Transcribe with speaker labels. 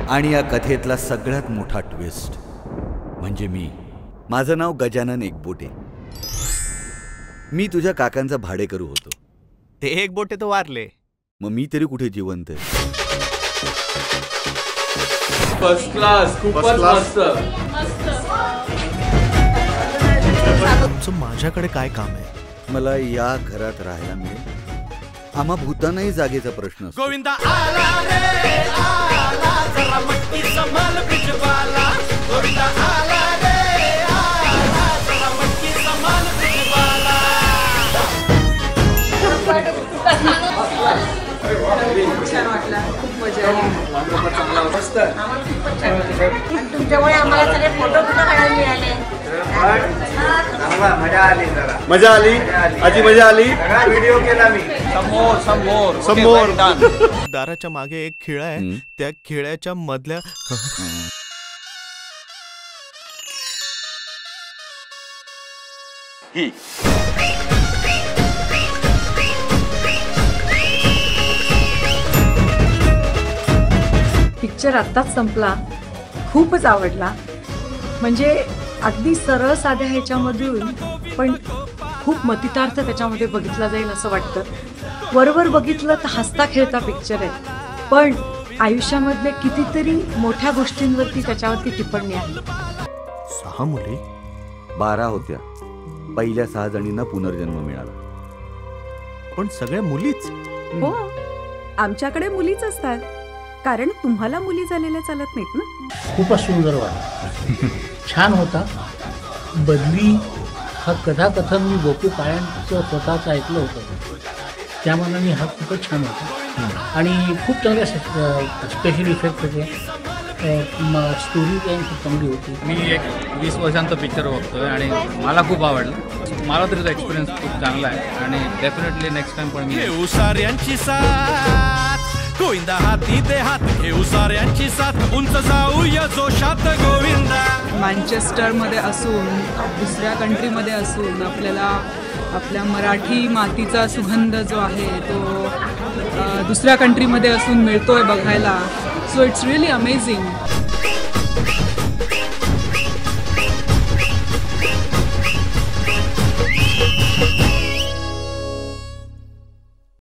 Speaker 1: आणि या कथेतला सगळ्यात मोठा ट्विस्ट म्हणजे माझं नाव गजानन एकबोटे. मी तुझ्या काकांचा भाडेकरू होतो.
Speaker 2: ते एकबोटे तो वारले,
Speaker 1: मग मी तरी कुठे जिवंत आहे.
Speaker 3: फर्स्ट क्लास, खूपच मस्त.
Speaker 2: तुमचं माझ्याकडे काय काम आहे?
Speaker 1: मला या घरात राहायला मिळेल. आम्हा भूतांनाही जागेचा प्रश्न असतो.
Speaker 4: गोविंदा आला रे आला, जरा मट्टी संभाल बिजवाला. गोविंदा आला रे आला, जरा मट्टी संभाल बिजवाला.
Speaker 5: छान वाटला, खूप मजा आली. मस्त. तुमच्यामुळे आम्हाला सगळे फोटो काढायला मिळाले.
Speaker 3: मजा आली आजी, मजा आली.
Speaker 4: व्हिडिओ केला मी.
Speaker 3: समोर समोर समोर.
Speaker 2: दाराच्या मागे एक खिळा आहे, त्या खिळ्याच्या मधल्या
Speaker 6: पिक्चर आत्ताच संपला, खूपच आवडला. म्हणजे अगदी सरळ साध्या ह्याच्यामधून पण खूप मतितार्थ त्याच्यामध्ये बघितला जाईल असं वाटतं. वरवर बघितलं तर हसता खेळता पिक्चर आहे, पण आयुष्यामधले कितीतरी मोठ्या गोष्टींवरती त्याच्यावरती टिप्पणी आहे.
Speaker 2: 6 मुली
Speaker 1: 12 होत्या. पहिल्या 6 जणींना पुनर्जन्म मिळाला.
Speaker 2: पण सगळ्या मुलीच.
Speaker 7: हो, आमच्याकडे मुलीच असतात, कारण तुम्हाला मुली झालेल्या चालत नाहीत ना.
Speaker 8: खूपच सुंदर वाटलं, छान होता. बदली हा कथाकथन मी गोपी काळ्यांचं स्वतःच ऐकलं होतं, त्या मनाने हा खूपच छान होता. आणि खूप चांगले स्पेशल इफेक्ट होते. स्टोरी लाईन खूप चांगली होती.
Speaker 9: मी एक 20 वर्षांचा पिक्चर बघतोय आणि मला खूप आवडलं. मला तरी एक्सपिरियन्स खूप चांगला आहे आणि डेफिनेटली नेक्स्ट टाइम पण मी
Speaker 4: घेऊ साऱ्यांची साथ. गोविंदा हाती ते हात घेऊ साऱ्यांची साथ. उंच जाऊया जोशात गोविंदा.
Speaker 10: मँचेस्टरमध्ये असून, दुसऱ्या कंट्रीमध्ये असून आपल्याला आपल्या मराठी मातीचा सुगंध जो आहे तो दुसऱ्या कंट्रीमध्ये असून मिळतोय बघायला. So it's really amazing.